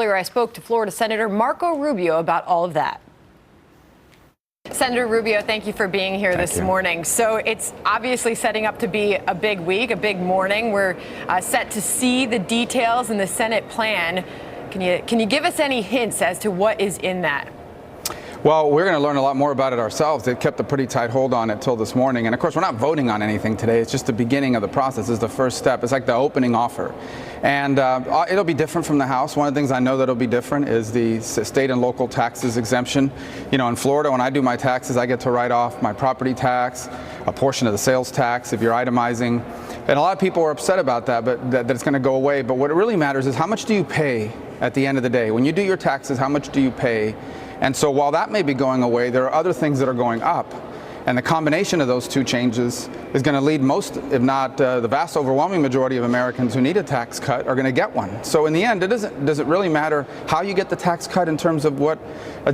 Earlier, I spoke to Florida Senator Marco Rubio about all of that. Senator Rubio, thank you for being here this morning. So it's obviously setting up to be a big week, a big morning. We're set to see the details in the Senate plan. Can you give us any hints as to what is in that? Well, we're going to learn a lot more about it ourselves. They've kept a pretty tight hold on it till this morning. And of course, we're not voting on anything today. It's just the beginning of the process. It's the first step. It's like the opening offer. And it'll be different from the House. One of the things I know that'll be different is the state and local taxes exemption. You know, in Florida, when I do my taxes, I get to write off my property tax, a portion of the sales tax if you're itemizing. And a lot of people are upset about that, but that it's going to go away. But what it really matters is how much do you pay at the end of the day? When you do your taxes, how much do you pay? And so while that may be going away, there are other things that are going up. And the combination of those two changes is going to lead most, if not the vast overwhelming majority of Americans who need a tax cut are going to get one. So in the end, does it really matter how you get the tax cut in terms of what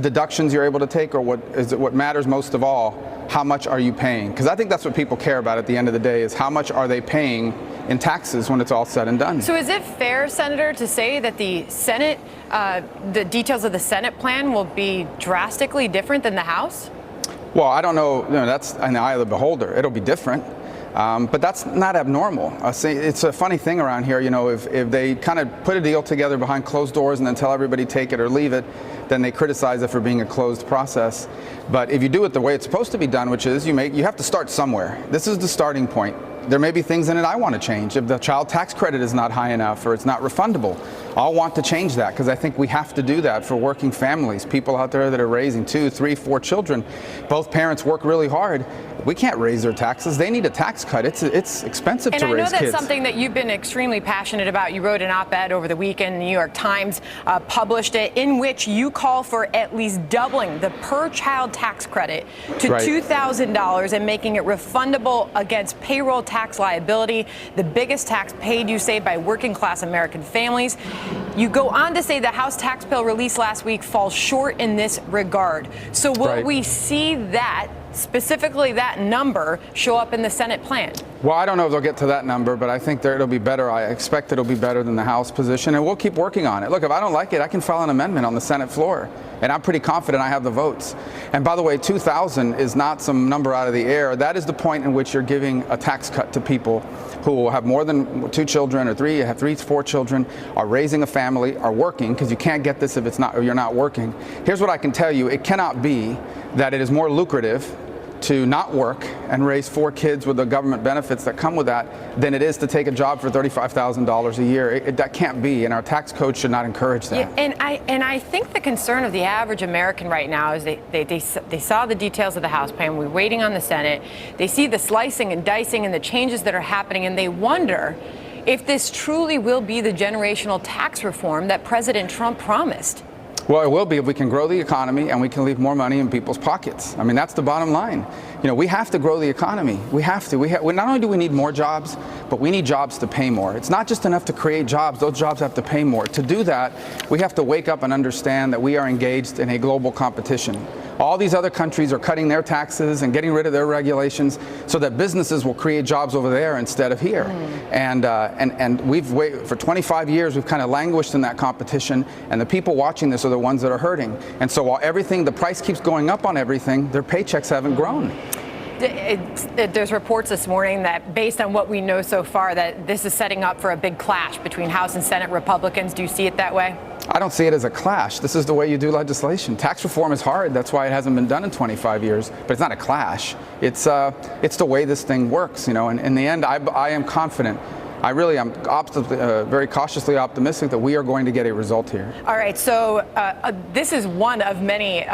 deductions you're able to take, or what matters most of all, how much are you paying? Because I think that's what people care about at the end of the day, is how much are they paying in taxes when it's all said and done. So is it fair, Senator, to say that the Senate, the details of the Senate plan will be drastically different than the House? Well, I don't know. That's in the eye of the beholder. It'll be different. But that's not abnormal. It's a funny thing around here. You know, if they kind of put a deal together behind closed doors and then tell everybody take it or leave it, then they criticize it for being a closed process. But if you do it the way it's supposed to be done, which is you have to start somewhere. This is the starting point. There may be things in it I want to change. If the child tax credit is not high enough or it's not refundable, I'll want to change that, because I think we have to do that for working families, people out there that are raising 2, 3, 4 children. Both parents work really hard. We can't raise their taxes. They need a tax cut. It's expensive to raise kids. And I know that's something that you've been extremely passionate about. You wrote an op-ed over the weekend. The New York Times published it, in which you call for at least doubling the per-child tax credit to $2,000 and making it refundable against payroll tax liability, the biggest tax paid, you say, by working-class American families. You go on to say the House tax bill released last week falls short in this regard. So will we see that, specifically that number, show up in the Senate plan? Well, I don't know if they'll get to that number, but I think it'll be better. I expect it'll be better than the House position, and we'll keep working on it. Look, if I don't like it, I can file an amendment on the Senate floor, and I'm pretty confident I have the votes. And by the way, 2,000 is not some number out of the air. That is the point in which you're giving a tax cut to people who will have more than 2 children or 3, have 3 to 4 children, are raising a family, are working, because you can't get this if you're not working. Here's what I can tell you. It cannot be that it is more lucrative to not work and raise 4 kids with the government benefits that come with that than it is to take a job for $35,000 a year. That can't be, and our tax code should not encourage that. Yeah, and I think the concern of the average American right now is they saw the details of the House plan. We're waiting on the Senate. They see the slicing and dicing and the changes that are happening, and they wonder if this truly will be the generational tax reform that President Trump promised. Well, it will be if we can grow the economy and we can leave more money in people's pockets. I mean, that's the bottom line. You know, we have to grow the economy. We have to. Not only do we need more jobs, but we need jobs to pay more. It's not just enough to create jobs. Those jobs have to pay more. To do that, we have to wake up and understand that we are engaged in a global competition. All these other countries are cutting their taxes and getting rid of their regulations so that businesses will create jobs over there instead of here. And we've waited for 25 years. We've kind of languished in that competition, and the people watching this are the ones that are hurting. And so while the price keeps going up on everything, their paychecks haven't grown. There's reports this morning that, based on what we know so far, that this is setting up for a big clash between House and Senate Republicans. Do you see it that way? I don't see it as a clash. This is the way you do legislation. Tax reform is hard. That's why it hasn't been done in 25 years. But it's not a clash. It's the way this thing works, you know. And in the end, I am confident. I really am very cautiously optimistic that we are going to get a result here. All right, so this is one of many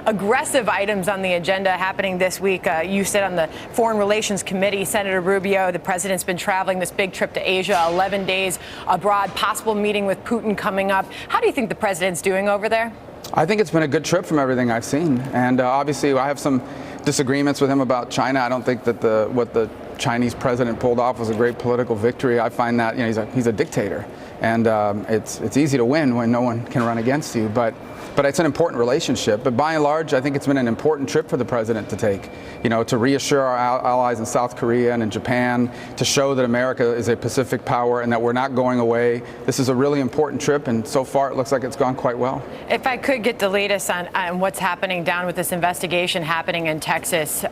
aggressive items on the agenda happening this week. You sit on the Foreign Relations Committee. Senator Rubio, the president's been traveling this big trip to Asia, 11 days abroad, possible meeting with Putin coming up. How do you think the president's doing over there? I think it's been a good trip from everything I've seen. And obviously, I have some disagreements with him about China. I don't think that what the Chinese president pulled off was a great political victory. I find that, you know, he's a dictator, and it's easy to win when no one can run against you. But but it's an important relationship. But by and large, I think it's been an important trip for the president to take, to reassure our allies in South Korea and in Japan, to show that America is a Pacific power and that we're not going away. This is a really important trip, and so far it looks like it's gone quite well. If I could get the latest on what's happening down with this investigation happening in Texas,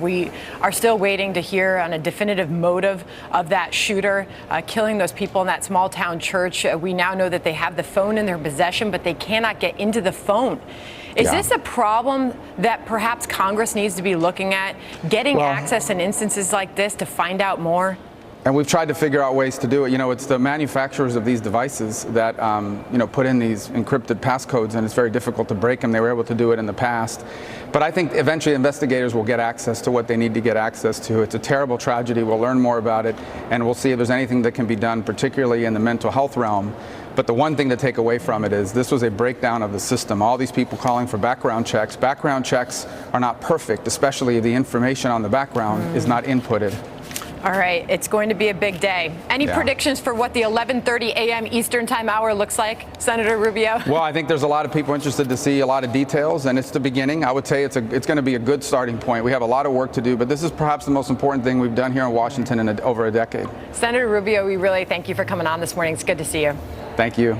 we are still waiting to hear on a definitive motive of that shooter killing those people in that small town church. We now know that they have the phone in their possession, but they cannot get into the phone. Is this a problem that perhaps Congress needs to be looking at, getting access in instances like this to find out more? And we've tried to figure out ways to do it. It's the manufacturers of these devices that, put in these encrypted passcodes, and it's very difficult to break them. They were able to do it in the past. But I think eventually investigators will get access to what they need to get access to. It's a terrible tragedy. We'll learn more about it, and we'll see if there's anything that can be done, particularly in the mental health realm. But the one thing to take away from it is this was a breakdown of the system. All these people calling for background checks. Background checks are not perfect, especially if the information on the background is not inputted. All right, it's going to be a big day. Any predictions for what the 11:30 a.m. Eastern Time hour looks like, Senator Rubio? Well, I think there's a lot of people interested to see a lot of details, and it's the beginning. I would say it's going to be a good starting point. We have a lot of work to do, but this is perhaps the most important thing we've done here in Washington in over a decade. Senator Rubio, we really thank you for coming on this morning. It's good to see you. Thank you.